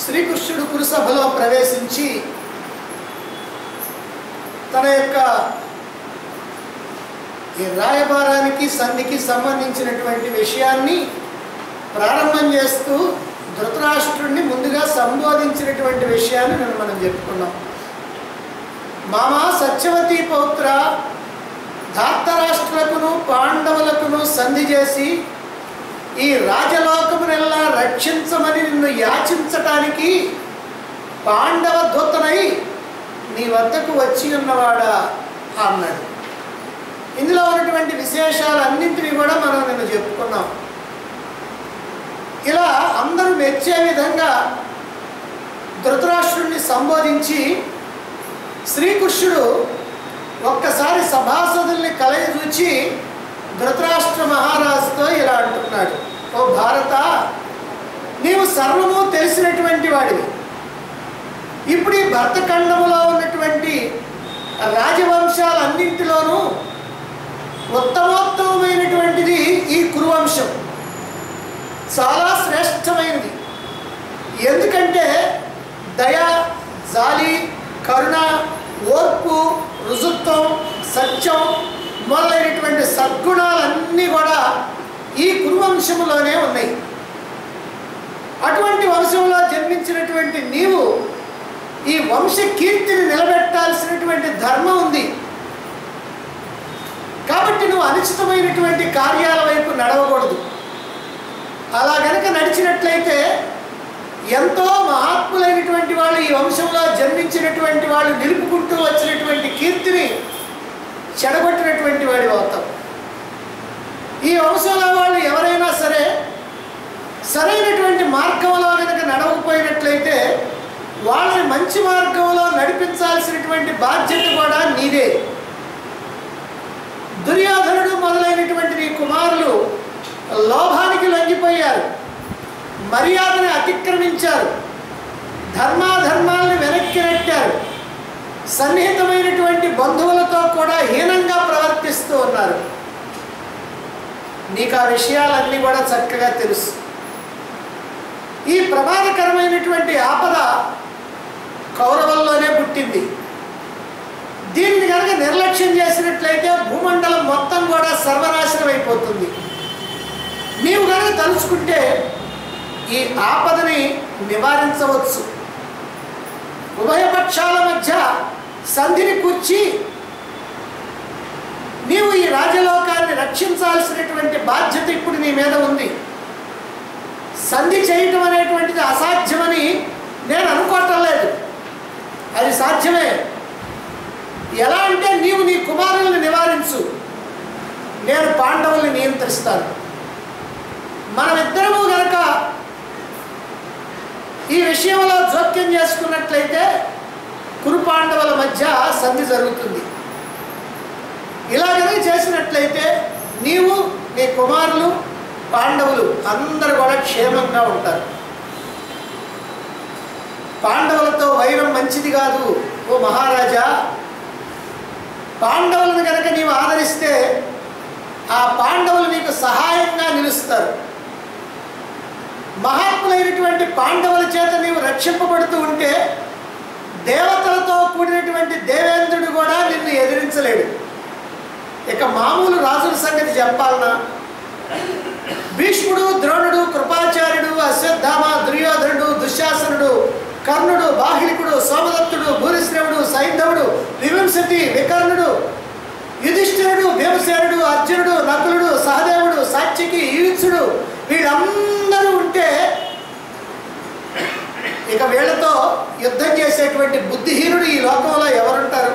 శ్రీకృష్ణుడు కురుసభలో ప్రవేశించి తన యొక్క ఈ రాయబారానికి సంధికి సంబంధించినటువంటి విషయాన్ని ప్రారంభం చేస్తూ ధృతరాష్ట్రుడిని ముందుగా సంబోధించినటువంటి విషయాన్ని మనం చెప్పుకున్నాం. మామా సత్యవతి పౌత్ర, ధార్తరాష్ట్రులకును పాండవులకును సంధి చేసి ఈ రాజలోకమునెల్లా రక్షించమని నిన్ను యాచించటానికి పాండవ దూతనై నీ వద్దకు వచ్చి ఉన్నవాడా అన్నాడు. ఇందులో ఉన్నటువంటి విశేషాలన్నింటినీ కూడా మనం నిన్న చెప్పుకున్నాం. ఇలా అందరూ మెచ్చే విధంగా ధృతరాష్ట్రుడిని సంబోధించి శ్రీకృష్ణుడు ఒక్కసారి సభాసదుల్ని కలయచూచి ధృతరాష్ట్ర మహారాజుతో ఇలా అంటున్నాడు, ఓ భారత, నీవు సర్వము తెలిసినటువంటి వాడివి. ఇప్పుడు ఈ భరతఖండములో ఉన్నటువంటి రాజవంశాలన్నింటిలోనూ ఉత్తమోత్తమైనటువంటిది ఈ కురువంశం, చాలా శ్రేష్టమైనది. ఎందుకంటే దయ, జాలి, కరుణ, ఓర్పు, రుజుత్వం, సత్యం మొదలైనటువంటి సద్గుణాలన్నీ కూడా ఈ కురువంశంలోనే ఉన్నాయి. అటువంటి వంశంలో జన్మించినటువంటి నీవు ఈ వంశ కీర్తిని నిలబెట్టాల్సినటువంటి ధర్మం ఉంది. కాబట్టి నువ్వు అనుచితమైనటువంటి కార్యాల వైపు నడవకూడదు. అలా గనక నడిచినట్లయితే ఎంతో మహాత్ములైనటువంటి వాళ్ళు, ఈ వంశంలో జన్మించినటువంటి వాళ్ళు నిలుపుకుంటూ వచ్చినటువంటి కీర్తిని చెడగొట్టినటువంటి వాడి అవుతాం. ఈ వంశంలో వాళ్ళు ఎవరైనా సరే సరైనటువంటి మార్గంలో కనుక నడవకపోయినట్లయితే వాళ్ళని మంచి మార్గంలో నడిపించాల్సినటువంటి బాధ్యత కూడా నీదే. దుర్యోధనుడు మొదలైనటువంటి నీ కుమారులు లోభానికి లొంగిపోయారు, మర్యాదను అతిక్రమించారు, ధర్మాధర్మాలను వెనక్కి నెట్టారు, సన్నిహితమైనటువంటి బంధువులతో కూడా హీనంగా ప్రవర్తిస్తూ ఉన్నారు. నీకు ఆ విషయాలన్నీ కూడా చక్కగా తెలుసు. ఈ ప్రమాదకరమైనటువంటి ఆపద కౌరవుల్లోనే పుట్టింది. దీనిని కనుక నిర్లక్ష్యం చేసినట్లయితే భూమండలం మొత్తం కూడా సర్వనాశనం అయిపోతుంది. నీవు కనుక తలుచుకుంటే ఈ ఆపదని నివారించవచ్చు. ఉభయపక్షాల మధ్య సంధిని కూర్చి నీవు ఈ రాజలోకాన్ని రక్షించాల్సినటువంటి బాధ్యత ఇప్పుడు నీ మీద ఉంది. సంధి చేయటం అనేటువంటిది అసాధ్యమని నేను అనుకోవటం లేదు, అది సాధ్యమే. ఎలా అంటే నీవు నీ కుమారుల్ని నివారించు, నేను పాండవుల్ని నియంత్రిస్తాను. మనమిద్దరము గనక ఈ విషయంలో జోక్యం చేసుకున్నట్లయితే కురు పాండవుల మధ్య సంధి జరుగుతుంది. ఇలాగనే చేసినట్లయితే నీవు, నీ కుమారులు, పాండవులు అందరూ కూడా క్షేమంగా ఉంటారు. పాండవులతో వైరం మంచిది కాదు ఓ మహారాజా. పాండవులను కనుక నీవు ఆదరిస్తే ఆ పాండవులు నీకు సహాయంగా నిలుస్తారు. మహాత్ములైనటువంటి పాండవుల చేత నీవు రక్షింపబడుతూ ఉంటే దేవతలతో కూడినటువంటి దేవేంద్రుడు కూడా నిన్ను ఎదిరించలేడు. ఇక మామూలు రాజుల సంగతి చెప్పాలన్నా, భీష్ముడు, ద్రోణుడు, కృపాచార్యుడు, అశ్వత్థామ, దుర్యోధనుడు, దుశ్శాసనుడు, కర్ణుడు, బాహ్లికుడు, సోమదత్తుడు, భూరిశ్రవుడు, సైంధవుడు, వివింశతి, వికర్ణుడు, యుధిష్ఠిరుడు, భీమసేనుడు, అర్జునుడు, నకులుడు, సహదేవుడు, సాత్యకి, యుయుత్సుడు, వీళ్ళందరూ ఉంటే ఇక వీళ్ళతో యుద్ధం చేసేటువంటి బుద్ధిహీనుడు ఈ లోకంలో ఎవరుంటారు?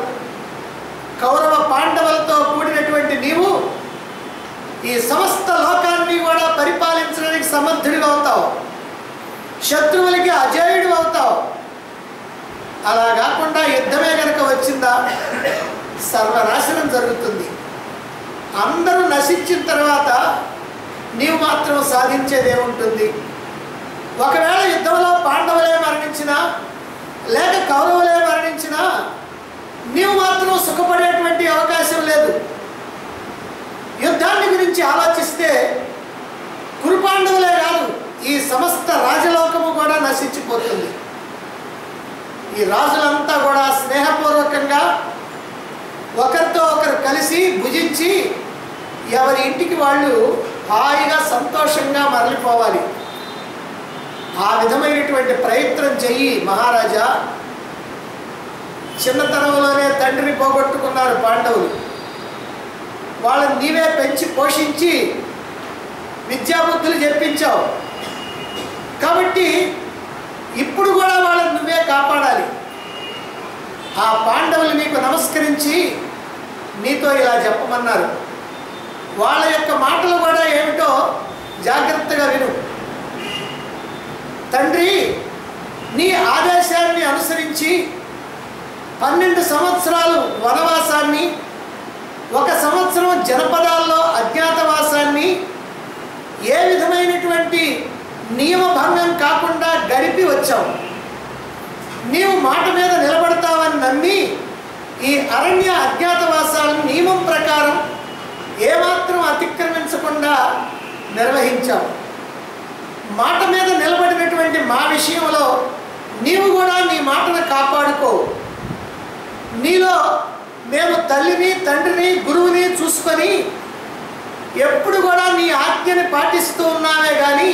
కౌరవ పాండవులతో కూడినటువంటి నీవు ఈ సమస్త లోకాన్ని కూడా పరిపాలించడానికి సమర్థుడిగా అవుతావు, శత్రువులకి అజేయుడు అవుతావు. అలా కాకుండా యుద్ధమే కనుక వచ్చిందా సర్వనాశనం జరుగుతుంది. అందరూ నశించిన తర్వాత నీవు మాత్రం సాధించేదేముంటుంది? ఒకవేళ యుద్ధంలో పాండవులే మరణించినా లేక కౌరవులే మరణించినా నీవు మాత్రం సుఖపడేటువంటి అవకాశం లేదు. యుద్ధాన్ని గురించి ఆలోచిస్తే కురు పాండవులే కాదు, ఈ సమస్త రాజలోకము కూడా నశించిపోతుంది. కలిసి భుజించి ఎవరి ఇంటికి వాళ్ళు హాయిగా సంతోషంగా మరలిపోవాలి. ఆ విధమైనటువంటి ప్రయత్నం చెయ్యి మహారాజా. చిన్నతనంలోనే తండ్రిని పోగొట్టుకున్నారు పాండవులు. వాళ్ళని నీవే పెంచి పోషించి విద్యాబుద్ధులు చెప్పించావు కాబట్టి ఇప్పుడు కూడా వాళ్ళని నువ్వే కాపాడాలి. ఆ పాండవులు నీకు నమస్కరించి నీతో ఇలా చెప్పమన్నారు. వాళ్ళ యొక్క మాటలు కూడా ఏమిటో జాగ్రత్తగా విను. తండ్రి, నీ ఆదేశాన్ని అనుసరించి 12 సంవత్సరాలు వనవాసాన్ని, 1 సంవత్సరం జనపదాల్లో అజ్ఞాతవాసాన్ని ఏ విధమైనటువంటి నియమభంగం కాకుండా గడిపి వచ్చావు. నీవు మాట మీద నిలబడతావని నమ్మి ఈ అరణ్య అజ్ఞాతవాసాలను నియమం ప్రకారం ఏమాత్రం అతిక్రమించకుండా నిర్వహించావు. మాట మీద నిలబడినటువంటి మా విషయంలో నీవు కూడా నీ మాటను కాపాడుకో. నీలో మేము తల్లిని, తండ్రిని, గురువుని చూసుకొని ఎప్పుడు కూడా నీ ఆజ్ఞని పాటిస్తూ ఉన్నామే కానీ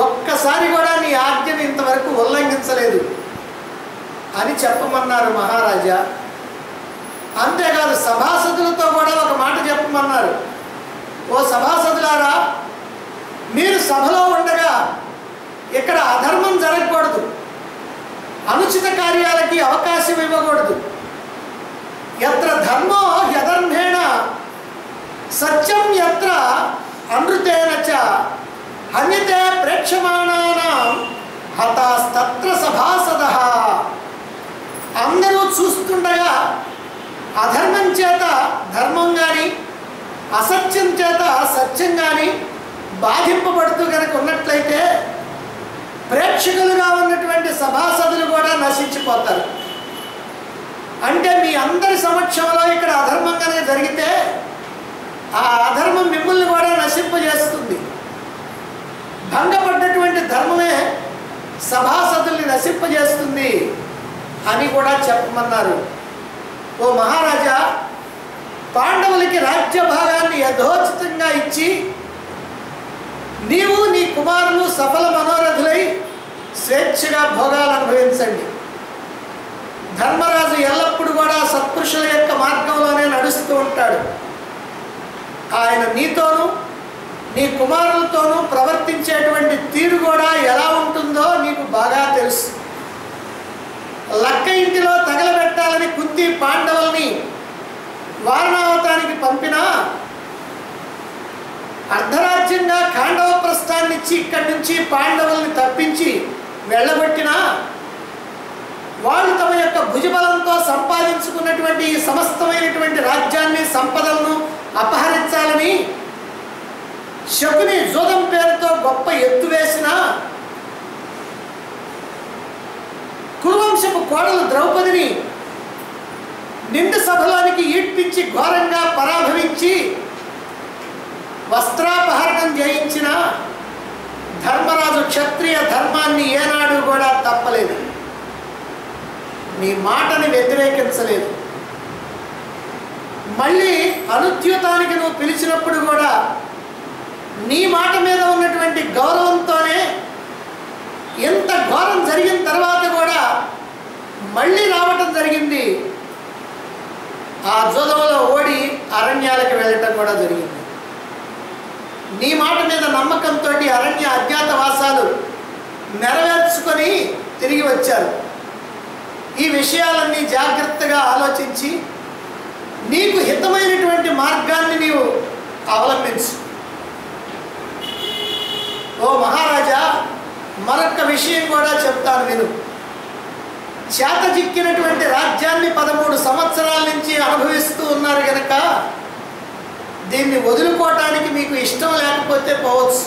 ఒక్కసారి కూడా నీ ఆజ్ఞని ఇంతవరకు ఉల్లంఘించలేదు అని చెప్పమన్నారు మహారాజా. అంతేకాదు సభాసదులతో కూడా ఒక మాట చెప్పమన్నారు. ఓ సభాసదులారా, మీరు సభలో ఉండగా ఇక్కడ అధర్మం జరగకూడదు, అనుచిత కార్యాలకి అవకాశం ఇవ్వకూడదు. యత్ర ధర్మో యధర్మేణ సత్యం యత్ర అనృతేన చ హన్యతే ప్రేక్షమాణానాం హతాస్తత్ర సభాసదః. అందరూ చూస్తుండగా అధర్మం చేత ధర్మం కానీ, అసత్యం చేత సత్యం కానీ బాధింపబడుతూ కనుక ఉన్నట్లయితే ప్రేక్షకులుగా ఉన్నటువంటి సభాసదులు కూడా నశించిపోతారు. అంటే మీ అందరి సమక్షంలో ఇక్కడ అధర్మం కనుక జరిగితే ఆ అధర్మం మిమ్మల్ని కూడా నశింపజేస్తుంది. భంగపడ్డటువంటి ధర్మమే సభాసదుల్ని నశింపజేస్తుంది అని కూడా చెప్పమన్నారు. ఓ మహారాజా, పాండవులకి రాజ్య భాగాన్ని యథోచితంగా ఇచ్చి నీవు నీ కుమారులు సఫల మనోరథులై స్వేచ్ఛగా భోగాలు అనుభవించండి. ధర్మరాజు ఎల్లప్పుడూ కూడా సత్పురుషుల యొక్క మార్గంలోనే నడుస్తూ ఉంటాడు. ఆయన నీతోనూ నీ కుమారులతోనూ ప్రవర్తించేటువంటి తీరు కూడా ఎలా ఉంటుందో నీకు బాగా తెలుసు. లక్క ఇంటిలో తగలబెట్టాలని కుంతి పాండవుల్ని వారణావతానికి పంపినా, అర్ధరాజ్యంగా ఖాండవ ప్రస్థాన్ని ఇచ్చి ఇక్కడి నుంచి పాండవుల్ని తప్పించి వెళ్ళగొట్టినా, వాళ్ళు తమ యొక్క భుజబలంతో సంపాదించుకున్నటువంటి ఈ సమస్తమైనటువంటి రాజ్యాన్ని, సంపదలను అపహరించాలని శకుని జోదం పేరుతో గొప్ప ఎత్తు వేసిన కురువంశపు కోడలు ద్రౌపదిని నిండు సభలోనికి ఈడ్పించి ఘోరంగా పరాభవించి వస్త్రాపహరణం చేయించిన ధర్మరాజు క్షత్రియ ధర్మాన్ని ఏనాడు కూడా తప్పలేదు. నీ మాటని వ్యతిరేకించలేదు. మళ్ళీ అనుద్యూతానికి నువ్వు పిలిచినప్పుడు కూడా నీ మాట మీద ఉన్నటువంటి గౌరవంతోనే ఎంత ఘోరం జరిగిన తర్వాత కూడా మళ్ళీ రావటం జరిగింది. ఆ జోదంలో ఓడి అరణ్యాలకు వెళ్ళటం కూడా జరిగింది. నీ మాట మీద నమ్మకంతో అరణ్య అజ్ఞాతవాసాలు నెరవేర్చుకొని తిరిగి వచ్చారు. ఈ విషయాలన్నీ జాగ్రత్తగా ఆలోచించి నీకు హితమైనటువంటి మార్గాన్ని నీవు అవలంబించు. ఓ మహారాజా, మరొక విషయం కూడా చెప్తాను విను. చేతజిక్కినటువంటి రాజ్యాన్ని 13 సంవత్సరాల నుంచి అనుభవిస్తూ ఉన్నారు కనుక దీన్ని వదులుకోవటానికి మీకు ఇష్టం లేకపోతే పోవచ్చు.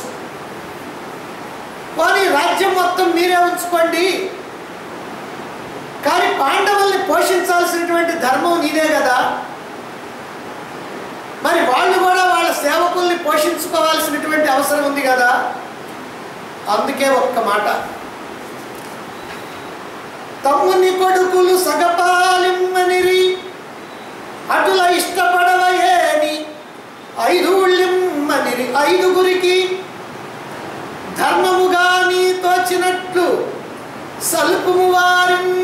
కానీ రాజ్యం మొత్తం మీరే ఉంచుకోండి, కానీ పాండవుల్ని పోషించాల్సినటువంటి ధర్మం నీదే కదా. మరి వాళ్ళు కూడా వాళ్ళ సేవకుల్ని పోషించుకోవాల్సినటువంటి అవసరం ఉంది కదా. అందుకే ఒక్క మాట, తమ్ముని కొడుకులు సగపాలిమ్మనిరి అటుల ఇష్టపడవ ఐదుగురికి ధర్మముగా నీ తోచినట్లు సల్పుము వారిని.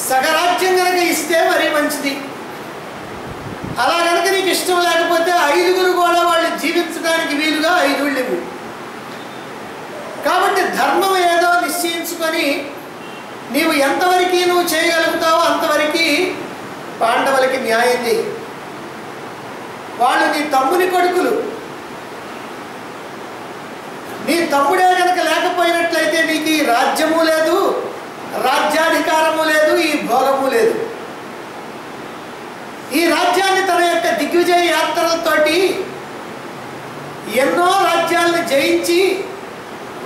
సగరాజ్యం కనుక ఇస్తే మరీ మంచిది. అలా కనుక నీకు ఇష్టం లేకపోతే ఐదుగురు కూడా వాళ్ళు జీవించడానికి వీలుగా ఐదుళ్ళు ఇవ్వు. కాబట్టి ధర్మం ఏదో నిశ్చయించుకొని నీవు ఎంతవరకు నువ్వు చేయగలుగుతావో అంతవరకు పాండవులకి న్యాయం చేయి. వాళ్ళు నీ తమ్ముని కొడుకులు. నీ తమ్ముడే కనుక లేకపోయినట్లయితే నీకు ఈ రాజ్యము లేదు, రాజ్యాధికారము లేదు, ఈ భోగము లేదు. ఈ రాజ్యాన్ని తన యొక్క దిగ్విజయ యాత్రలతోటి ఎన్నో రాజ్యాలను జయించి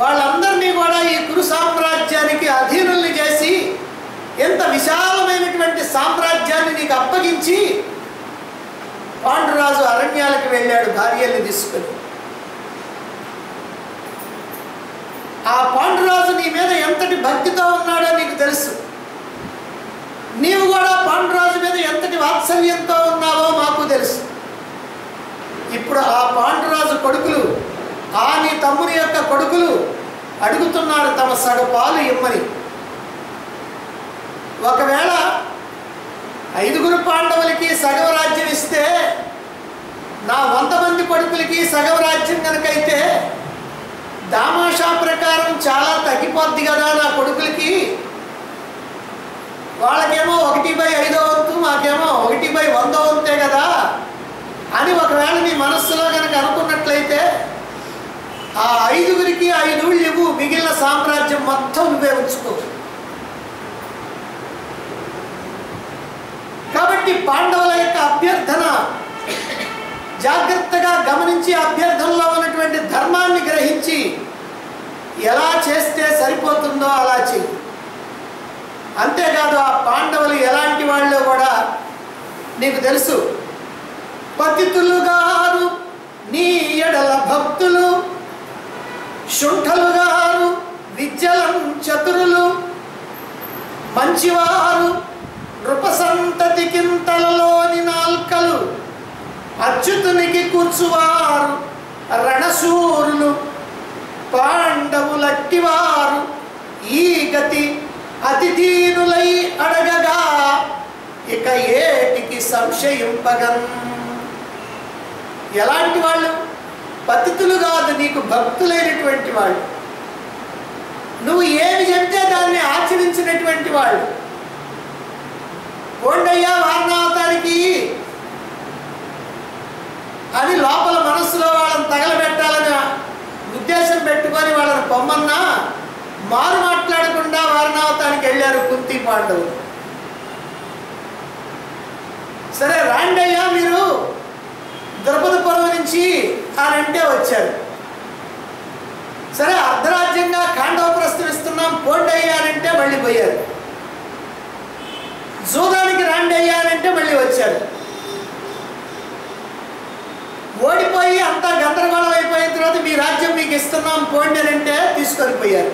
వాళ్ళందరినీ కూడా ఈ కురు సామ్రాజ్యానికి అధీనుల్ని చేసి ఎంత విశాలమైనటువంటి సామ్రాజ్యాన్ని నీకు అప్పగించి పాండురాజు అరణ్యాలకు వెళ్ళాడు భార్యల్ని తీసుకుని. ఆ పాండురాజు నీ మీద ఎంతటి భక్తితో ఉన్నాడో నీకు తెలుసు. నీవు కూడా పాండురాజు మీద ఎంతటి వాత్సల్యంతో ఉన్నావో మాకు తెలుసు. ఇప్పుడు ఆ పాండురాజు కొడుకులు, ఆ నీ తమ్ముని యొక్క కొడుకులు అడుగుతున్నారు తమ సగపాలు ఇమ్మని. ఒకవేళ ఐదుగురు పాండవులకి సగవ రాజ్యం ఇస్తే నా 100 మంది కొడుకులకి సగవ రాజ్యం కనుకైతే దామాషా ప్రకారం చాలా తగ్గిపోద్ది కదా నా కొడుకులకి. వాళ్ళకేమో 1/5 వంతు, మాకేమో 1/100 వంతే కదా అని ఒకవేళ నీ మనస్సులో కనుక అనుకున్నట్లయితే ఆ ఐదుగురికి 5 ఊళ్ళు ఇవ్వు, మిగిలిన సామ్రాజ్యం మొత్తం నువ్వే ఉంచుకో. కాబట్టి పాండవుల యొక్క అభ్యర్థన జాగ్రత్తగా గమనించి అభ్యర్థనలో ఉన్నటువంటి ధర్మాన్ని గ్రహించి ఎలా చేస్తే సరిపోతుందో అలా చెయ్యి. అంతేకాదు ఆ పాండవులు ఎలాంటి వాళ్ళో కూడా నీకు తెలుసు. పతితులుగారు నీ ఎడల భక్తులు, శుంఠలుగారు విద్యలం చతురులు, మంచివారు నృపసంతతి కింతలలోని నాల్కలు, అచ్యుతునికి కూర్చువారు రణశూరులు, పాండవులట్టివారు ఈ గతి అతిథీనులై అడగగా ఇక ఏటికి సంశయింపగన్. ఎలాంటి వాళ్ళు? పతితులు కాదు, నీకు భక్తులైనటువంటి వాళ్ళు. నువ్వు ఏమి చెప్తే దాన్ని ఆచరించినటువంటి వాళ్ళు. పోండయ్యా వారణావతానికి అని లోపల మనస్సులో వాళ్ళని తగలబెట్టాలని ఉద్దేశం పెట్టుకొని వాళ్ళని పొమ్మన్నా మారు మాట్లాడకుండా వారణావతానికి వెళ్ళారు కుంతి పాండవులు. సరే రాండయ్యా మీరు ద్రౌపదిపురం నుంచి అంటే వచ్చారు. సరే అర్ధరాజ్యంగా ఖాండవ ప్రస్తుతిస్తున్నాం పోండయ్యా అంటే మళ్ళీ పోయారు. జూదానికి రాండయ్యా అంటే మళ్ళీ వచ్చారు. ఓడిపోయి అంతా గందరగోళం అయిపోయిన తర్వాత మీ రాజ్యం మీకు ఇస్తున్నాం పోండి అంటే తీసుకొని పోయారు.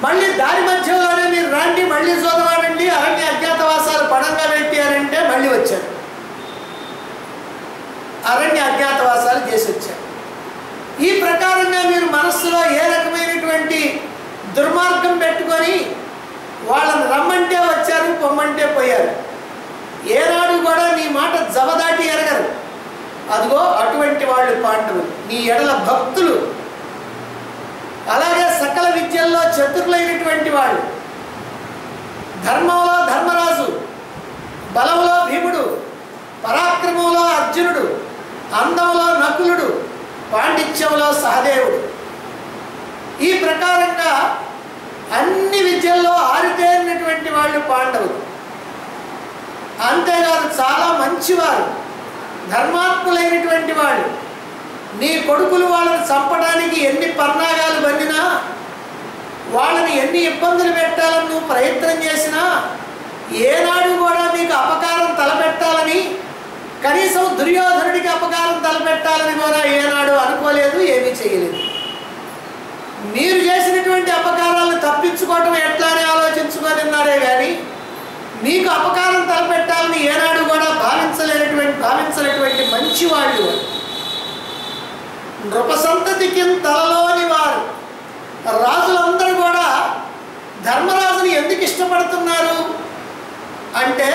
మళ్ళీ దారి మధ్యలోనే మీరు రాండి, మళ్ళీ జూదమాడండి, అరణ్య అజ్ఞాతవాసాలు పడంగా పెట్టారంటే మళ్ళీ వచ్చారు. అరణ్య అజ్ఞాతవాసాలు చేసి వచ్చారు. ఈ ప్రకారంగా మీరు మనస్సులో ఏ రకమైనటువంటి దుర్మార్గం పెట్టుకొని వాళ్ళని రమ్మంటే వచ్చారు, పొమ్మంటే పోయారు. ఏనాడు కూడా నీ మాట జవదాటి ఎరగరు. అదిగో అటువంటి వాళ్ళు పాండవులు, నీ ఎడల భక్తులు. అలాగే సకల విద్యల్లో చతురులైనటువంటి వాళ్ళు. ధర్మంలో ధర్మరాజు, బలంలో భీముడు, పరాక్రమంలో అర్జునుడు, అందంలో నకులుడు, పాండిత్యంలో సహదేవుడు. ఈ ప్రకారంగా అన్ని విద్యల్లో ఆరితేరినటువంటి వాళ్ళు పాండవులు. అంతేకాదు చాలా మంచివారు, ధర్మాత్ములైనటువంటి వాళ్ళు. నీ కొడుకులు వాళ్ళని చంపడానికి ఎన్ని పన్నాగాలు బండినా, వాళ్ళని ఎన్ని ఇబ్బందులు పెట్టాలని నువ్వు ప్రయత్నం చేసినా, ఏనాడు కూడా నీకు అపకారం తలపెట్టాలని, కనీసం దుర్యోధనుడికి అపకారం తలపెట్టాలని కూడా ఏనాడు అనుకోలేదు, ఏమీ చేయలేదు. మీరు చేసినటువంటి అపకారాలను తప్పించుకోవటం ఎట్లా అని ఆలోచించుకోనిన్నారే కానీ మీకు అపకారం తలపెట్టాలని ఏనాడు కూడా భావించలేనటువంటి మంచివాళ్ళు. నృపసంతతికి తలలోని వారు. రాజులందరూ కూడా ధర్మరాజుని ఎందుకు ఇష్టపడుతున్నారు అంటే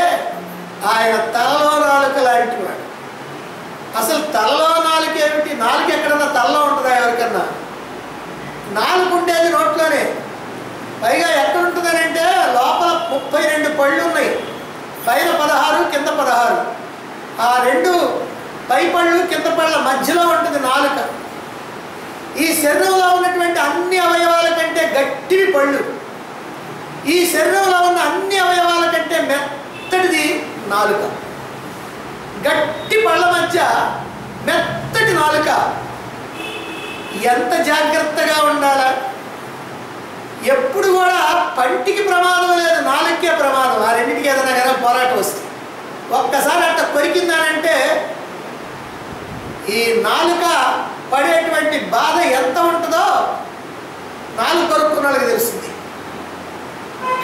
ఆయన తలలో నాలుక లాంటి వాడు. అసలు తలలో నాలుక ఏమిటి? నాలుక ఎక్కడన్నా తలలో ఉంటుందా ఎవరికన్నా? నాలుగు ఉండేది నోట్లోనే. పైగా ఎక్కడ ఉంటుందని అంటే లోపల 32 పళ్ళు ఉన్నాయి. పైన 16 కింద 16. ఆ 2 పై పళ్ళు కింద పళ్ళ మధ్యలో ఉంటుంది నాలుక. ఈ శరీరంలో ఉన్నటువంటి అన్ని అవయవాల కంటే గట్టివి పళ్ళు. ఈ శరీరంలో ఉన్న అన్ని అవయవాల కంటే మెత్తటిది నాలుక. గట్టి పళ్ళ మధ్య మెత్తటి నాలుక. ఎంత జాగ్రత్తగా ఉండాలా! ఎప్పుడు కూడా పంటికి ప్రమాదం లేదు, నాలుకే ప్రమాదం. ఆ రెండింటికి ఏదైనా కానీ పోరాటం వస్తుంది. ఒక్కసారి అట్లా కొరికిందానంటే ఈ నాలుక పడేటువంటి బాధ ఎంత ఉంటుందో నాలుగు కొరుక్కున్న వాళ్ళకి తెలుస్తుంది.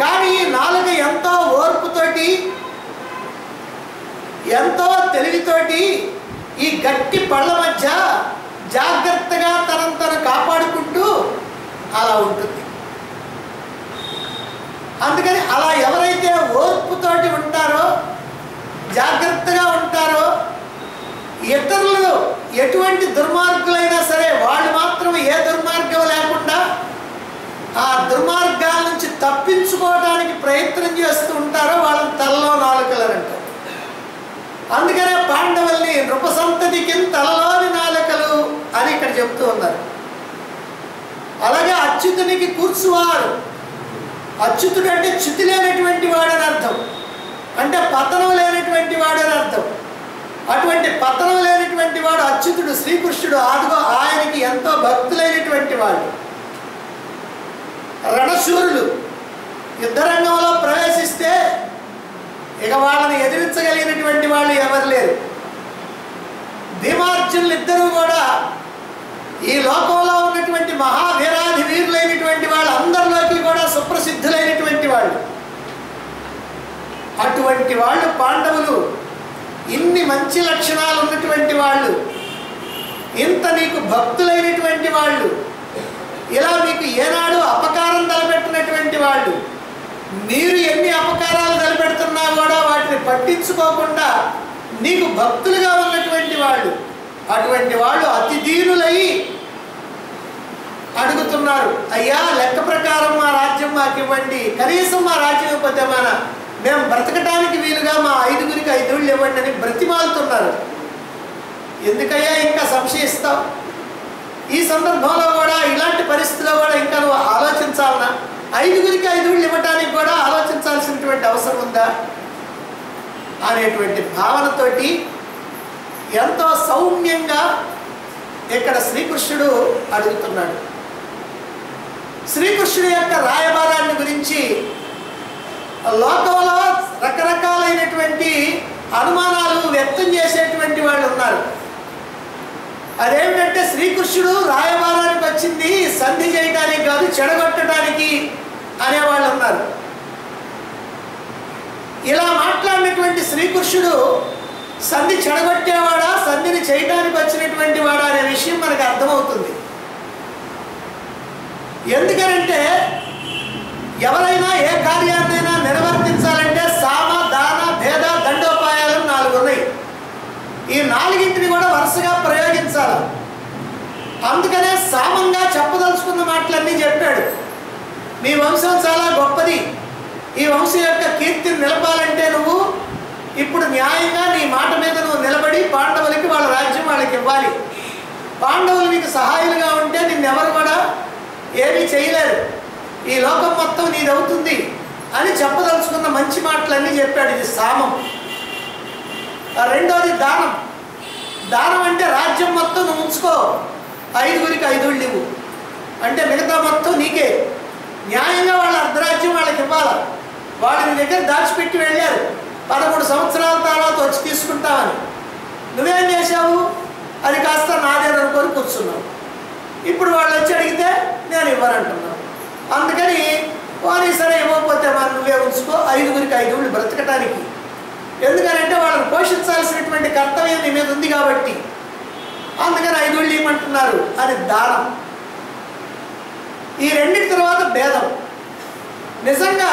కానీ నాలుక ఎంతో ఓర్పుతోటి, ఎంతో తెలివితోటి ఈ గట్టి పళ్ళ మధ్య జాగ్రత్తగా తనను కాపాడుకుంటూ అలా ఉంటుంది. అందుకని అలా ఎవరైతే ఓర్పుతోటి ఉంటారో, జాగ్రత్తగా ఉంటారో, ఇతరులు ఎటువంటి దుర్మార్గులైనా సరే వాళ్ళు మాత్రం ఏ దుర్మార్గం లేకుండా ఆ దుర్మార్గాల నుంచి తప్పించుకోవడానికి ప్రయత్నం చేస్తూ ఉంటారో వాళ్ళని తలలో నాలుకలు అంటారు. అందుకనే పాండవుల్ని నృపసంతతికి తలలోని నాలుకలు అని ఇక్కడ చెప్తూ ఉన్నారు. అలాగే అచ్యుతునికి కూర్చువారు. అచ్యుతుడు అంటే చ్యుతి లేనటువంటి వాడని అర్థం, అంటే పతనం లేనటువంటి వాడని అర్థం. అటువంటి పతనం లేనటువంటి వాడు అచ్యుతుడు శ్రీకృష్ణుడు. అదిగో ఆయనకి ఎంతో భక్తులైనటువంటి వాడు. రణశూరులు యుద్ధరంగంలో ప్రవేశిస్తే ఇక వాళ్ళని ఎదిరించగలిగినటువంటి వాళ్ళు ఎవరు లేరు. భీమార్జునులు ఇద్దరూ కూడా ఈ లోకంలో ఉన్నటువంటి మహావీరాధి వీరులైనటువంటి వాళ్ళు అందరిలోకి కూడా సుప్రసిద్ధులైనటువంటి వాళ్ళు. అటువంటి వాళ్ళు పాండవులు. ఇన్ని మంచి లక్షణాలు ఉన్నటువంటి వాళ్ళు, ఇంత నీకు భక్తులైనటువంటి వాళ్ళు, ఇలా మీకు ఏనాడు అపకారం తలపెట్టినటువంటి వాళ్ళు, మీరు ఎన్ని అపకారాలు తలపెడుతున్నా కూడా వాటిని పట్టించుకోకుండా నీకు భక్తులుగా ఉన్నటువంటి వాళ్ళు, అటువంటి వాళ్ళు అతి దీనులై అడుగుతున్నారు, అయ్యా లెక్క ప్రకారం మా రాజ్యం మాకు ఇవ్వండి, కనీసం మా రాజ్యం ఇవ్వకపోతే మేము బ్రతకటానికి వీలుగా మా 5గురికి 5 ఊళ్ళు ఇవ్వండి అని బ్రతిమాలుతున్నారు. ఎందుకయ్యా ఇంకా సంశయిస్తావు? ఈ సందర్భంలో కూడా ఇలాంటి పరిస్థితిలో కూడా ఇంకా నువ్వు ఆలోచించాలన్నా? 5గురికి 5 ఊళ్ళు ఇవ్వటానికి కూడా ఆలోచించాల్సినటువంటి అవసరం ఉందా అనేటువంటి భావనతోటి ఎంతో సౌమ్యంగా ఇక్కడ శ్రీకృష్ణుడు అడుగుతున్నాడు. శ్రీకృష్ణుడి యొక్క రాయబారాన్ని గురించి లోకంలో రకరకాలైనటువంటి అనుమానాలు వ్యక్తం చేసేటువంటి వాళ్ళు ఉన్నారు. అదేమిటంటే శ్రీకృష్ణుడు రాయబారానికి వచ్చింది సంధి చేయడానికి కాదు, చెడగొట్టడానికి అనేవాళ్ళు ఉన్నారు. ఇలా మాట్లాడినటువంటి శ్రీకృష్ణుడు సంధి చెడగొట్టేవాడా, సంధిని చేయడానికి వచ్చినటువంటి వాడా అనే విషయం మనకు అర్థమవుతుంది. ఎందుకనంటే ఎవరైనా ఏ కార్యాన్నైనా నిర్వర్తించాలంటే సామ, దాన, భేద, దండోపాయాలు 4 ఉన్నాయి. ఈ 4ంటిని కూడా వరుసగా ప్రయోగించాలి. అందుకనే సామంగా చెప్పదలుచుకున్న మాటలన్నీ చెప్పాడు. మీ వంశం చాలా గొప్పది, ఈ వంశం యొక్క కీర్తిని నిలపాలంటే నువ్వు ఇప్పుడు న్యాయంగా నీ మాట మీద నువ్వు నిలబడి పాండవులకి వాళ్ళ రాజ్యం వాళ్ళకి ఇవ్వాలి. పాండవులు నీకు సహాయులుగా ఉంటే నిన్నెవరు కూడా ఏమీ చేయలేరు, ఈ లోకం మొత్తం నీదవుతుంది అని చెప్పదలుచుకున్న మంచి మాటలన్నీ చెప్పాడు. ఇది సామం. రెండోది దానం. దానం అంటే రాజ్యం మొత్తం నువ్వు ఉంచుకో, 5గురికి 5 ఊళ్ళు ఇవ్వు అంటే మిగతా మొత్తం నీకే. న్యాయంగా వాళ్ళ అర్ధరాజ్యం వాళ్ళకి ఇవ్వాలి. వాళ్ళని దగ్గర దాచిపెట్టి వెళ్ళారు, 13 సంవత్సరాల తర్వాత వచ్చి తీసుకుంటామని. నువ్వేం చేశావు? అది కాస్త నాదేననుకొని కూర్చున్నావు. ఇప్పుడు వాళ్ళు వచ్చి అడిగితే నేను ఇవ్వనంటున్నాను. అందుకని వారి సరే ఇవ్వకపోతే మరి నువ్వే ఉంచుకో, 5గురికి 5 ఊళ్ళు బ్రతకటానికి. ఎందుకనంటే వాళ్ళని పోషించాల్సినటువంటి కర్తవ్యం నీ మీద ఉంది కాబట్టి. అందుకని 5 ఉళ్ళు ఇవ్వమంటున్నారు అని దానం. ఈ రెండింటి తర్వాత భేదం. నిజంగా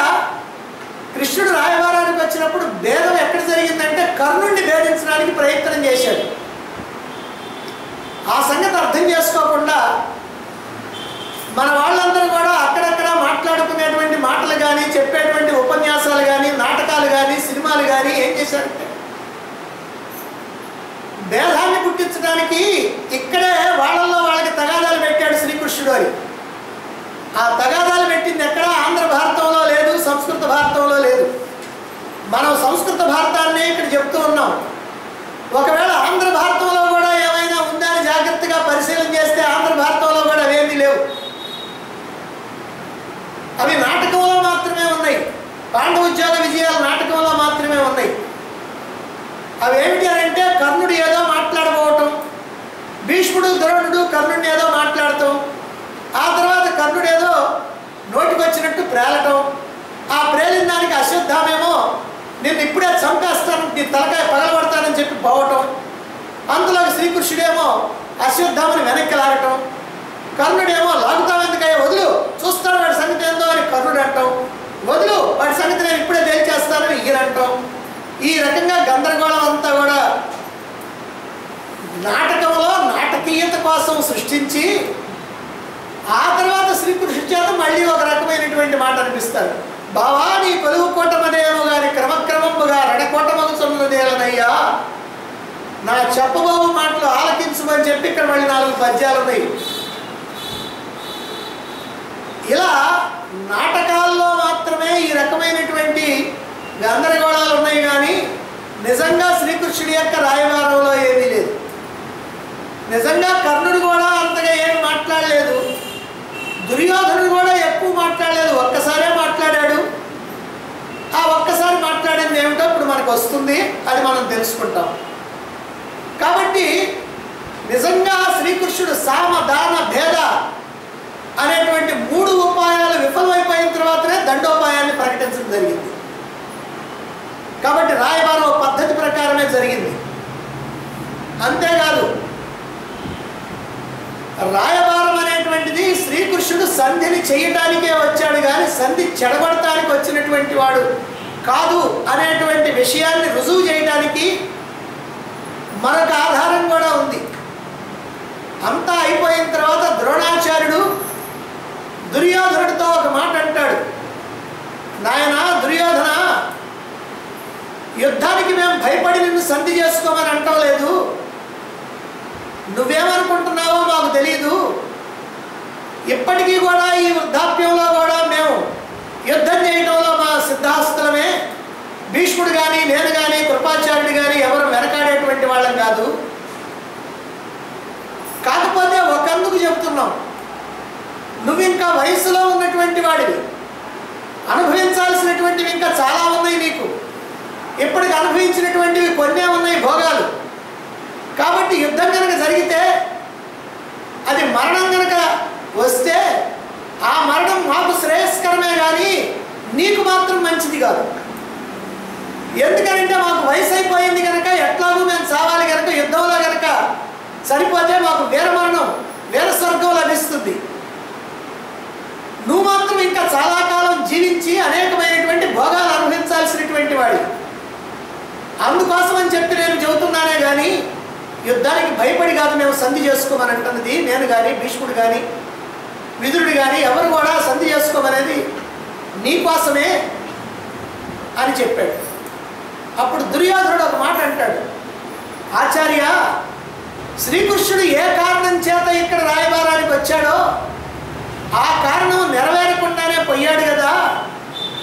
కృష్ణుడు రాయబారానికి వచ్చినప్పుడు భేదం ఎక్కడ జరిగిందంటే కర్ణుడిని భేదించడానికి ప్రయత్నం చేశాడు. ఆ సంగతి అర్థం చేసుకోకుండా మన వాళ్ళందరూ కూడా అక్కడక్కడ మాట్లాడుకునేటువంటి మాటలు కానీ, చెప్పేటువంటి ఉపన్యాసాలు కానీ, నాటకాలు కానీ, సినిమాలు కానీ ఏం చేశారంటే భేదాన్ని పుట్టించడానికి ఇక్కడే వాళ్ళల్లో వాళ్ళకి తగాదాలు పెట్టాడు శ్రీకృష్ణుడు అని. ఆ తగాదాలు పెట్టింది ఎక్కడ? ఆంధ్ర భారతంలో లేదు, సంస్కృత భారతంలో లేదు. మనం సంస్కృత భారతాన్ని ఇక్కడ చెప్తూ ఉన్నాం. ఒకవేళ ఆంధ్ర భారతంలో కూడా ఏమైనా ఉందా అని జాగ్రత్తగా పరిశీలన చేస్తే ఆంధ్ర భారతంలో కూడా అవేమీ లేవు. అవి నాటకంలో మాత్రమే ఉన్నాయి. పాండవోద్యోగ విజయాలు నాటకంలో మాత్రమే ఉన్నాయి. అవి ఏమిటి అని అంటే కర్ణుడు ఏదో మాట్లాడబోవటం, భీష్ముడు ద్రోణుడు కర్ణుడిని ఏదో మాట్లాడటం, ఆ తర్వాత కర్ణుడు ఏదో నోటికి వచ్చినట్టు ప్రేలటం, ఆ ప్రేలిన దానికి అశ్వత్థామేమో నేను ఇప్పుడే చంపేస్తాను, నీ తలకాయ పగలబడతానని చెప్పి పోవటం, అందులో శ్రీకృష్ణుడేమో అశ్వత్థామని వెనక్కి లాగటం, కర్ణుడేమో లాగుతావెందుకయ్యా వదులు, చూస్తాను వాడి సంగతి ఏందో అని కర్ణుడు అంటాం, వదులు వాడి సంగతి నేను ఇప్పుడే తేల్చేస్తానని ఈయనంటాం. ఈ రకంగా గందరగోళం అంతా కూడా నాటకంలో నాటకీయత కోసం సృష్టించి ఆ తర్వాత శ్రీకృష్ణుడి చేత మళ్ళీ ఒక రకమైనటువంటి మాట అనిపిస్తారు. బావా నీ కొలువు కోటమదేమో గాని క్రమక్రమముగా రణకోటమగుచున్నదేలనయ్యా, నా చెప్పబోవు మాటలు ఆలకించమని చెప్పి ఇక్కడ మళ్ళీ 4 పద్యాలు ఉన్నాయి. ఇలా నాటకాల్లో మాత్రమే ఈ రకమైనటువంటి గందరగోళాలు ఉన్నాయి కానీ నిజంగా శ్రీకృష్ణుడి యొక్క రాయబారంలో ఏమీ లేదు. నిజంగా కర్ణుడు కూడా అంతగా ఏమి మాట్లాడలేదు, దుర్యోధనుడు కూడా ఎక్కువ మాట్లాడలేదు, ఒక్కసారే మాట్లాడాడు. ఆ ఒక్కసారి మాట్లాడింది ఏమిటో ఇప్పుడు మనకు వస్తుంది, అది మనం తెలుసుకుంటాం. కాబట్టి నిజంగా శ్రీకృష్ణుడు సామ దాన భేద అనేటువంటి 3 ఉపాయాలు విఫలమైపోయిన తర్వాతనే దండోపాయాన్ని ప్రకటించడం జరిగింది. కాబట్టి రాయబారం పద్ధతి ప్రకారమే జరిగింది. అంతేకాదు రాయబారం అనేటువంటిది శ్రీకృష్ణుడు సంధిని చేయటానికే వచ్చాడు కానీ సంధి చెడగొడటానికి వచ్చినటువంటి వాడు కాదు అనేటువంటి విషయాన్ని రుజువు చేయడానికి మరొక ఆధారం కూడా ఉంది. అంతా అయిపోయిన తర్వాత ద్రోణాచార్యుడు దుర్యోధనుడితో ఒక మాట అంటాడు, నాయనా దుర్యోధన, యుద్ధానికి మేము భయపడి నిన్ను సంధి చేసుకోమని అంటం లేదు, నువ్వేమనుకుంటున్నావో మాకు తెలియదు. ఇప్పటికీ కూడా ఈ వృద్ధాప్యంలో కూడా మేము యుద్ధం చేయడంలో మా సిద్ధాస్తులమే. భీష్ముడు కానీ నేను కానీ కృపాచార్యుడు కానీ ఎవరు వెనకాడేటువంటి వాళ్ళం కాదు. కాకపోతే ఒకందుకు చెప్తున్నాం, నువ్వు ఇంకా వయసులో ఉన్నటువంటి వాడివి, అనుభవించాల్సినటువంటివి ఇంకా చాలా ఉన్నాయి నీకు. ఇప్పటికి అనుభవించినటువంటివి కొన్నే ఉన్నాయి భోగాలు. కాబట్టి యుద్ధం కనుక జరిగితే అది మరణం కనుక వస్తే ఆ మరణం మాకు శ్రేయస్కరమే కానీ నీకు మాత్రం మంచిది కాదు. ఎందుకంటే మాకు వయసు అయిపోయింది కనుక ఎట్లాగూ మేము చావాలి కనుక యుద్ధంలో కనుక సరిపోతే మాకు వీర మరణం, వీర స్వర్గం లభిస్తుంది. నువ్వు మాత్రం ఇంకా చాలా కాలం జీవించి అనేకమైనటువంటి భోగాలు అనుభవించాల్సినటువంటి వాడి. అందుకోసం అని చెప్పి నేను చెబుతున్నానే కానీ యుద్ధానికి భయపడి కాదు మేము సంధి చేసుకోమని అంటున్నది. నేను కానీ భీష్ముడు కానీ విదురుడు కానీ ఎవరు కూడా సంధి చేసుకోమనేది నీకోసమే అని చెప్పాడు. అప్పుడు దుర్యోధనుడు ఒక మాట అంటాడు, ఆచార్య, శ్రీకృష్ణుడు ఏ కారణం చేత ఇక్కడ రాయబారానికి వచ్చాడో ఆ కారణం నెరవేరకుండానే పోయాడు కదా,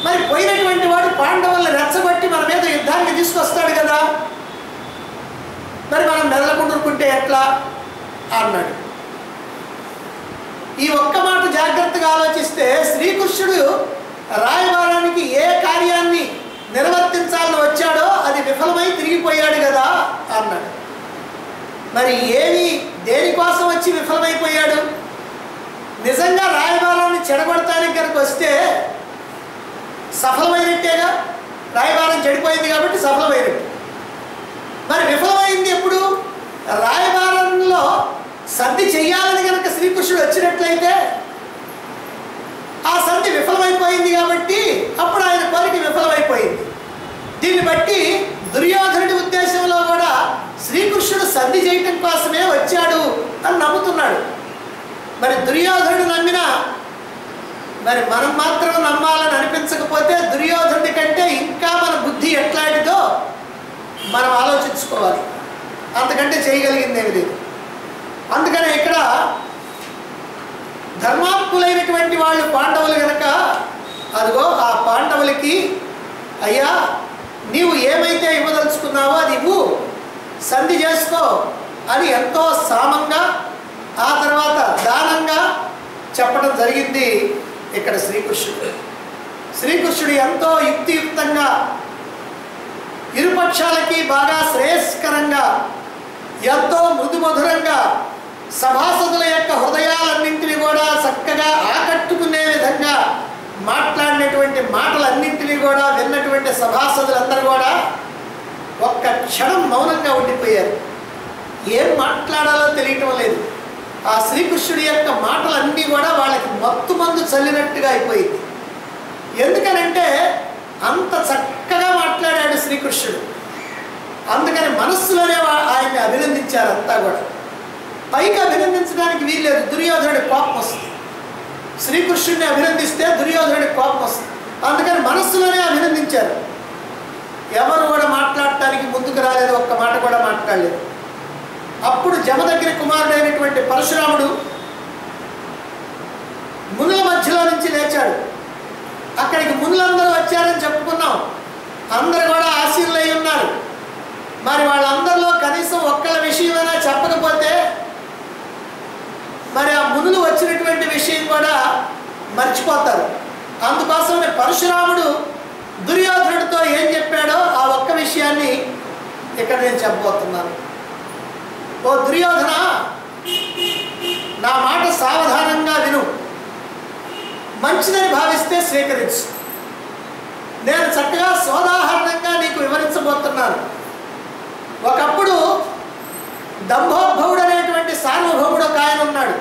మరి పోయినటువంటి వాడు పాండవుల్ని రెచ్చగొట్టి మన మీద యుద్ధానికి తీసుకొస్తాడు కదా, మరి మనం మెదలకుండుకుంటే ఎట్లా అన్నాడు. ఈ ఒక్క మాట జాగ్రత్తగా ఆలోచిస్తే శ్రీకృష్ణుడు రాయబారానికి ఏ కార్యాన్ని నిర్వర్తించాలని వచ్చాడో అది విఫలమై తిరిగిపోయాడు కదా అన్నాడు. మరి దేనికోసం వచ్చి విఫలమైపోయాడు? నిజంగా రాయబారాన్ని చెడగొడటానికి కనుక వస్తే సఫలమైనట్టేగా. రాయబారం చెడిపోయింది కాబట్టి సఫలమైనట్టు. మరి విఫలమైంది ఎప్పుడు? రాయబారంలో యుద్ధంలో సంధి చెయ్యాలని కనుక శ్రీకృష్ణుడు వచ్చినట్లయితే ఆ సంధి విఫలమైపోయింది కాబట్టి అప్పుడు ఆయన కోరిక విఫలమైపోయింది. దీన్ని బట్టి దుర్యోధనుడి ఉద్దేశంలో కూడా శ్రీకృష్ణుడు సంధి చేయటం కోసమే వచ్చాడు అని నమ్ముతున్నాడు. మరి దుర్యోధనుడు నమ్మినా మరి మనం మాత్రం నమ్మాలని అనిపించకపోతే దుర్యోధనుడి కంటే ఇంకా మన బుద్ధి ఎట్లాంటిదో మనం ఆలోచించుకోవాలి. అంతకంటే చేయగలిగింది ఏమి లేదు. అందుకనే ఇక్కడ ధర్మాత్ములైనటువంటి వాళ్ళు పాండవులు కనుక అదిగో ఆ పాండవులకి అయ్యా నీవు ఏమైతే ఇవ్వదలుచుకున్నావో అది ఇవ్వు, సంధి చేసుకో అని ఎంతో సామంగా ఆ తర్వాత దానంగా చెప్పడం జరిగింది. ఇక్కడ శ్రీకృష్ణుడు ఎంతో యుక్తియుక్తంగా ఇరుపక్షాలకి బాగా శ్రేయస్కరంగా ఎంతో మృదుమధురంగా సభాసదుల యొక్క హృదయాలన్నింటినీ కూడా చక్కగా ఆకట్టుకునే విధంగా మాట్లాడినటువంటి మాటలన్నింటినీ కూడా విన్నటువంటి సభాసదులందరూ కూడా ఒక్క క్షణం మౌనంగా ఉండిపోయారు. ఏం మాట్లాడాలో తెలియటం లేదు. ఆ శ్రీకృష్ణుడి యొక్క మాటలన్నీ కూడా వాళ్ళకి మత్తు మందు చల్లినట్టుగా అయిపోయింది. ఎందుకనంటే అంత చక్కగా మాట్లాడాడు శ్రీకృష్ణుడు. అందుకని మనస్సులోనే ఆయన్ని అభినందించారు అంతా కూడా. పైగా అభినందించడానికి వీల్లేదు, దుర్యోధనుడి కోపం వస్తుంది. శ్రీకృష్ణుడిని అభినందిస్తే దుర్యోధనుడి కోపం వస్తుంది. అందుకని మనస్సులోనే అభినందించారు. ఎవరు కూడా మాట్లాడటానికి ముందుకు రాలేదు, ఒక్క మాట కూడా మాట్లాడలేదు. అప్పుడు జమదగ్ని కుమారుడైనటువంటి పరశురాముడు మునుల మధ్యలో నుంచి లేచాడు. అక్కడికి మునులందరూ వచ్చారని చెప్పుకున్నాం. అందరూ కూడా ఆశీనులై ఉన్నారు. మరి వాళ్ళందరిలో కనీసం ఒక్కళ్ళ విషయమైనా చెప్పకపోతే మరి ఆ మునులు వచ్చినటువంటి విషయం కూడా మర్చిపోతారు. అందుకోసమే పరశురాముడు దుర్యోధనుడితో ఏం చెప్పాడో ఆ ఒక్క విషయాన్ని ఇక్కడ నేను చెప్పబోతున్నాను. ఓ దుర్యోధన, నా మాట సావధానంగా విను. మంచిదని భావిస్తే స్వీకరించు. నేను చక్కగా సోదాహరణంగా నీకు వివరించబోతున్నాను. ఒకప్పుడు దంభోద్భవుడు అనేటువంటి సార్వభౌముడు ఒక ఆయన ఉన్నాడు.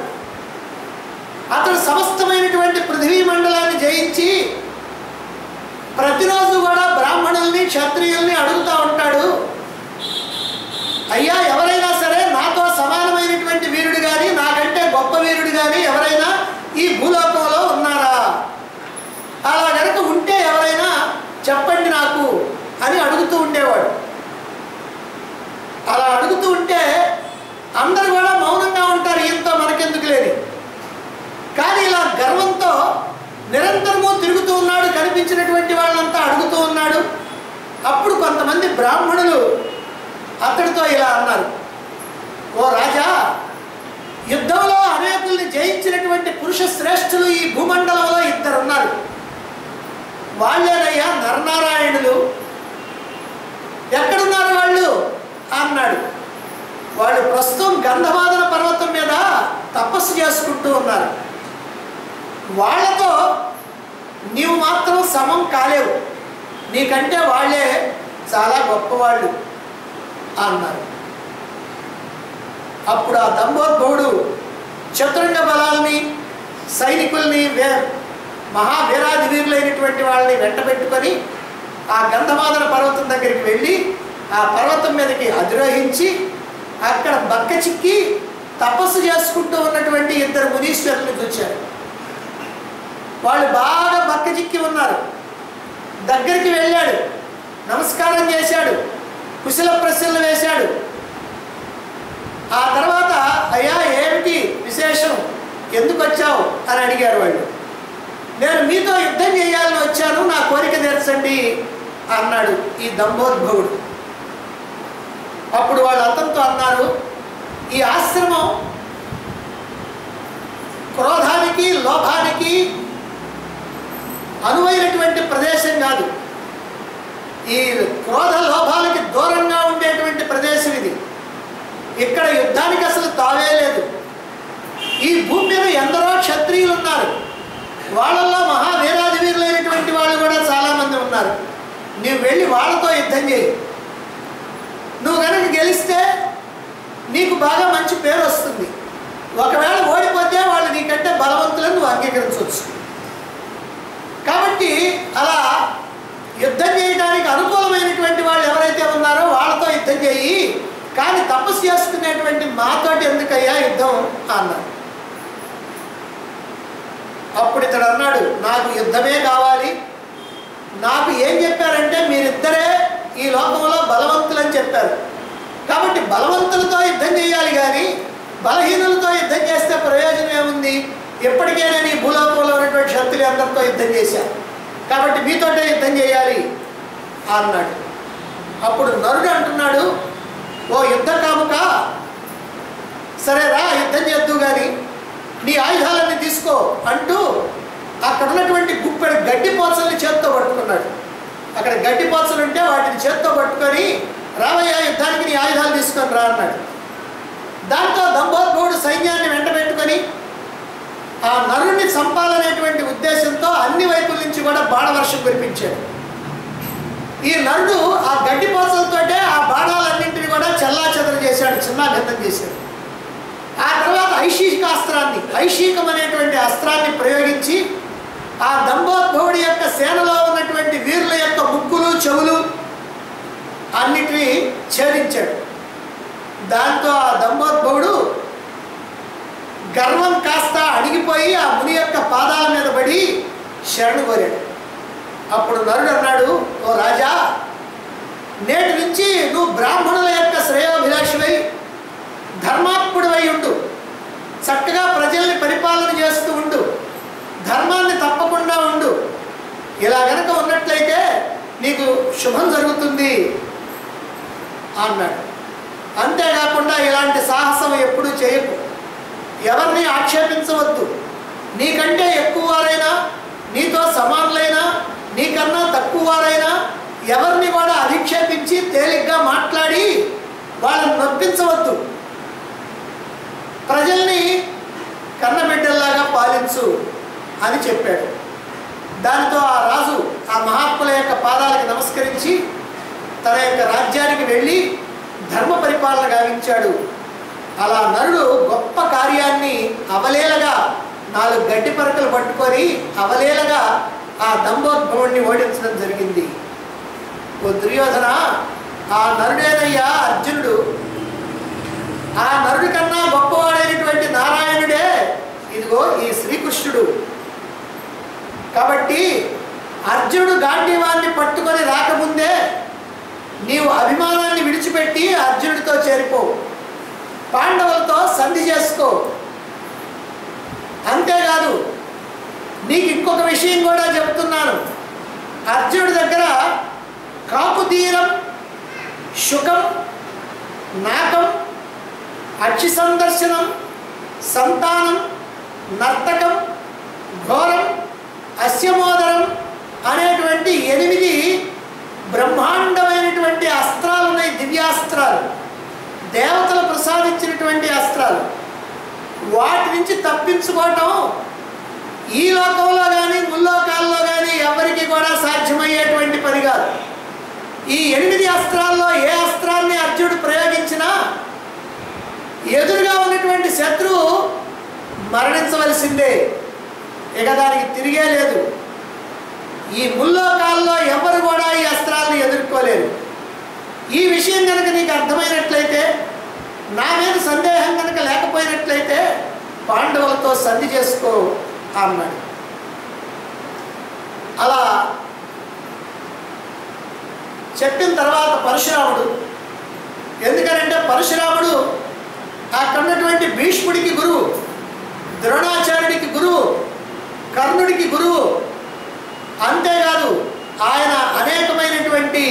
అతడు సమస్తమైనటువంటి పృథివీ మండలాన్ని జయించి ప్రతిరోజు కూడా బ్రాహ్మణుల్ని క్షత్రియుల్ని అడుగుతూ ఉంటాడు, అయ్యా ఎవరైనా సరే నాతో సమానమైనటువంటి వీరుడు కానీ నాకంటే గొప్ప వీరుడు కానీ ఎవరైనా ఈ భూలోకంలో ఉన్నారా? అలా కనుక ఉంటే ఎవరైనా చెప్పండి నాకు అని అడుగుతూ ఉండేవాడు. అలా అడుగుతూ ఉంటే అందరూ కూడా మౌనంగా ఉంటారు, ఈయంతో మనకెందుకు లేని. కానీ ఇలా గర్వంతో నిరంతరము తిరుగుతూ ఉన్నాడు, కనిపించినటువంటి వాళ్ళంతా అడుగుతూ ఉన్నాడు. అప్పుడు కొంతమంది బ్రాహ్మణులు అతడితో ఇలా అన్నారు, ఓ రాజా, యుద్ధంలో అనేకుల్ని జయించినటువంటి పురుష శ్రేష్ఠులు ఈ భూమండలంలో ఇద్దరు ఉన్నారు. వాళ్ళేనయ్యా నరనారాయణులు. ఎక్కడున్నారు వాళ్ళు అన్నాడు. వాళ్ళు ప్రస్తుతం గంధమాదన పర్వతం మీద తపస్సు చేసుకుంటూ ఉన్నారు. వాళ్ళతో నీవు మాత్రం సమం కాలేవు, నీకంటే వాళ్ళే చాలా గొప్పవాళ్ళు అన్నారు. అప్పుడు ఆ దంభోద్భవుడు చతురంగ బలాల్ని సైనికుల్ని మహావీరాది వీరులైనటువంటి వాళ్ళని వెంటబెట్టుకొని ఆ గంధమాదన పర్వతం దగ్గరికి వెళ్ళి ఆ పర్వతం మీదకి అధిరోహించి అక్కడ బక్క చిక్కి తపస్సు చేసుకుంటూ ఉన్నటువంటి ఇద్దరు మునీశ్వరులను చూచారు. వాళ్ళు బాగా బక్క చిక్కి ఉన్నారు. దగ్గరికి వెళ్ళాడు, నమస్కారం చేశాడు, కుశల ప్రశ్నలు వేశాడు. ఆ తర్వాత అయ్యా ఏమిటి విశేషం, ఎందుకు వచ్చావు అని అడిగారు వాళ్ళు. నేను మీతో యుద్ధం చేయాలని వచ్చాను, నా కోరిక తీర్చండి అన్నాడు ఈ దంభోద్భవుడు. అప్పుడు వాళ్ళు అతనితో అన్నారు, ఈ ఆశ్రమం క్రోధానికి లోభానికి అనువైనటువంటి ప్రదేశం కాదు. ఈ క్రోధ లోభాలకి దూరంగా ఉండేటువంటి ప్రదేశం ఇది. ఇక్కడ యుద్ధానికి అసలు తావే లేదు. ఈ భూమి మీద ఎందరో క్షత్రియులు ఉన్నారు, వాళ్ళల్లో మహావీరాది వీరులైనటువంటి వాళ్ళు కూడా చాలామంది ఉన్నారు. నువ్వు వెళ్ళి వాళ్ళతో యుద్ధం చేయి. నువ్వు కనుక గెలిస్తే నీకు బాగా మంచి పేరు వస్తుంది. ఒకవేళ ఓడిపోతే వాళ్ళు నీకంటే బలవంతులను నువ్వు అంగీకరించవచ్చు. కాబట్టి అలా యుద్ధం చేయడానికి అనుకూలమైనటువంటి వాళ్ళు ఎవరైతే ఉన్నారో వాళ్ళతో యుద్ధం చేయి, కానీ తపస్సు చేసుకునేటువంటి మాతోటి ఎందుకయ్యా యుద్ధం అన్నాడు. అప్పుడు ఇతడు అన్నాడు, నాకు యుద్ధమే కావాలి. నాకు ఏం చెప్పారంటే మీరిద్దరే ఈ లోకంలో బలవంతులని చెప్పారు. కాబట్టి బలవంతులతో యుద్ధం చేయాలి, కానీ బలహీనులతో యుద్ధం చేస్తే ప్రయోజనం ఏముంది? ఎప్పటికే నేను ఈ భూలోకంలో ఉన్నటువంటి శక్తులు అందరితో యుద్ధం చేశాను, కాబట్టి మీతోటే యుద్ధం చేయాలి అన్నాడు. అప్పుడు నరుడు అంటున్నాడు, ఓ యుద్ధ కాముక, సరేరా యుద్ధం చేద్దు కానీ నీ ఆయుధాలన్నీ తీసుకో అంటూ అక్కడ ఉన్నటువంటి గుప్పెడు గడ్డి పోచల్ని చేత్తో పట్టుకున్నాడు. అక్కడ గడ్డి పోచలు ఉంటే వాటిని చేత్తో పట్టుకొని రావయ్య యుద్ధానికి నీ ఆయుధాలు తీసుకొని రా అన్నాడు. దాంతో దంభోద్భవుడు సైన్యాన్ని వెంట పెట్టుకొని ఆ నరుణ్ణి చంపాలనేటువంటి ఉద్దేశంతో అన్ని వైపుల నుంచి కూడా బాణవర్షం కురిపించాడు. ఈ నరుడు ఆ గడ్డి పోచలతోటే ఆ బాణాలన్నింటినీ కూడా చెల్లాచెదరు చేశాడు, చిన్నాభిన్నం చేశాడు. ఆ తర్వాత ఐషీకం అనేటువంటి అస్త్రాన్ని ప్రయోగించి ఆ దంభోద్భవుడి యొక్క సేనలో ఉన్నటువంటి వీరుల యొక్క ముక్కులు చెవులు అన్నిటినీ ఛేదించాడు. దాంతో ఆ దంభోద్భవుడు గర్వం కాస్త అడిగిపోయి ఆ ముని యొక్క పాదాల మీద పడి శరణు కోరాడు. అప్పుడు నరుడు అన్నాడు, ఓ రాజా, నేటి నుంచి నువ్వు బ్రాహ్మణుల యొక్క శ్రేయోభిలాషులై ధర్మాత్ముడివై ఉండు, చక్కగా ప్రజల్ని పరిపాలన చేస్తూ ఉండు, ధర్మాన్ని తప్పకుండా ఉండు. ఇలా గనక ఉన్నట్లయితే నీకు శుభం జరుగుతుంది అన్నాడు. అంతేకాకుండా ఇలాంటి సాహసం ఎప్పుడూ చేయకు, ఎవరిని ఆక్షేపించవద్దు. నీకంటే ఎక్కువ వారైనా, నీతో సమానులైనా, నీకన్నా తక్కువ వారైనా ఎవరిని కూడా అధిక్షేపించి తేలిగ్గా మాట్లాడి వాళ్ళని నొప్పించవద్దు. ప్రజల్ని కన్నబిడ్డల్లాగా పాలించు అని చెప్పాడు. దానితో ఆ రాజు ఆ మహాత్ముల యొక్క పాదాలకు నమస్కరించి తన యొక్క రాజ్యానికి వెళ్ళి ధర్మ పరిపాలన గావించాడు. అలా నరుడు గొప్ప కార్యాన్ని అవలేలగా 4 గడ్డి పరకలు పట్టుకొని అవలేలగా ఆ దంభోద్భవుడిని ఓడించడం జరిగింది. ఓ దుర్యోధన, ఆ నరుడేనయ్యా అర్జునుడు. ఆ నరుడి కన్నా గొప్పవాడైనటువంటి నారాయణుడే ఇదిగో ఈ శ్రీకృష్ణుడు. కాబట్టి అర్జునుడు గాంధీవాన్ని పట్టుకొని రాకముందే నీవు అభిమానాన్ని విడిచిపెట్టి అర్జునుడితో చేరిపో, పాండవులతో సంధి చేసుకో. అంతేకాదు, నీకు ఇంకొక విషయం కూడా చెప్తున్నాను. అర్జునుడి దగ్గర కాకుతీరం, శుకం, నాకం, అక్షి సందర్శనం, సంతానం, నర్తకం, ఘోరం, అస్యమోదరం అనేటువంటి 8 బ్రహ్మాండమైనటువంటి అస్త్రాలు ఉన్నాయి. దివ్యాస్త్రాలు, దేవతలు ప్రసాదించినటువంటి అస్త్రాలు. వాటి నుంచి తప్పించుకోవటం ఈ లోకంలో కానీ ముల్లోకాల్లో కానీ ఎవరికి కూడా సాధ్యమయ్యేటువంటి పని కాదు. ఈ 8 అస్త్రాల్లో ఏ అస్త్రాన్ని అర్జునుడు ప్రయోగించినా ఎదురుగా ఉన్నటువంటి శత్రువు మరణించవలసిందే, ఇక దానికి తిరిగే లేదు. ఈ ముల్లోకాల్లో ఎవరు కూడా ఈ అస్త్రాలను ఎదుర్కోలేరు. ఈ విషయం కనుక నీకు అర్థమైనట్లయితే, నా మీద సందేహం కనుక లేకపోయినట్లయితే పాండవులతో సంధి చేసుకో అన్నాడు. అలా చెప్పిన తర్వాత పరశురాముడు, ఎందుకనంటే పరశురాముడు అక్కడ ఉన్నటువంటి భీష్ముడికి గురువు, ద్రోణాచార్యుడికి గురువు, కర్ణుడికి గురువు. అంతేకాదు, ఆయన అనేకమైనటువంటి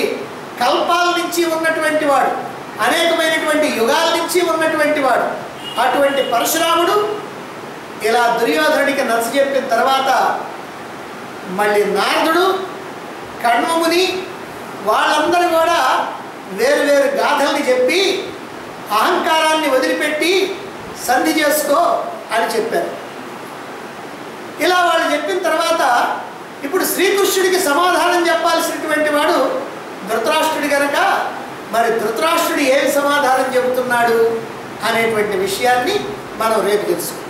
కల్పాల నుంచి ఉన్నటువంటి వాడు, అనేకమైనటువంటి యుగాల నుంచి ఉన్నటువంటి వాడు. అటువంటి పరశురాముడు ఇలా దుర్యోధనుడికి నచ్చజెప్పిన తర్వాత మళ్ళీ నారదుడు, కణ్వముని వాళ్ళందరూ కూడా వేరు వేరు గాథల్ని చెప్పి అహంకారాన్ని వదిలిపెట్టి సంధి చేసుకో అని చెప్పారు. ఇలా వాళ్ళు చెప్పిన తర్వాత ఇప్పుడు శ్రీకృష్ణుడికి సమాధానం చెప్పాల్సినటువంటి వాడు ధృతరాష్ట్రుడి కనుక మరి ధృతరాష్ట్రుడు ఏమి సమాధానం చెబుతున్నాడు అనేటువంటి విషయాన్ని మనం రేపు తెలుసుకుందాం.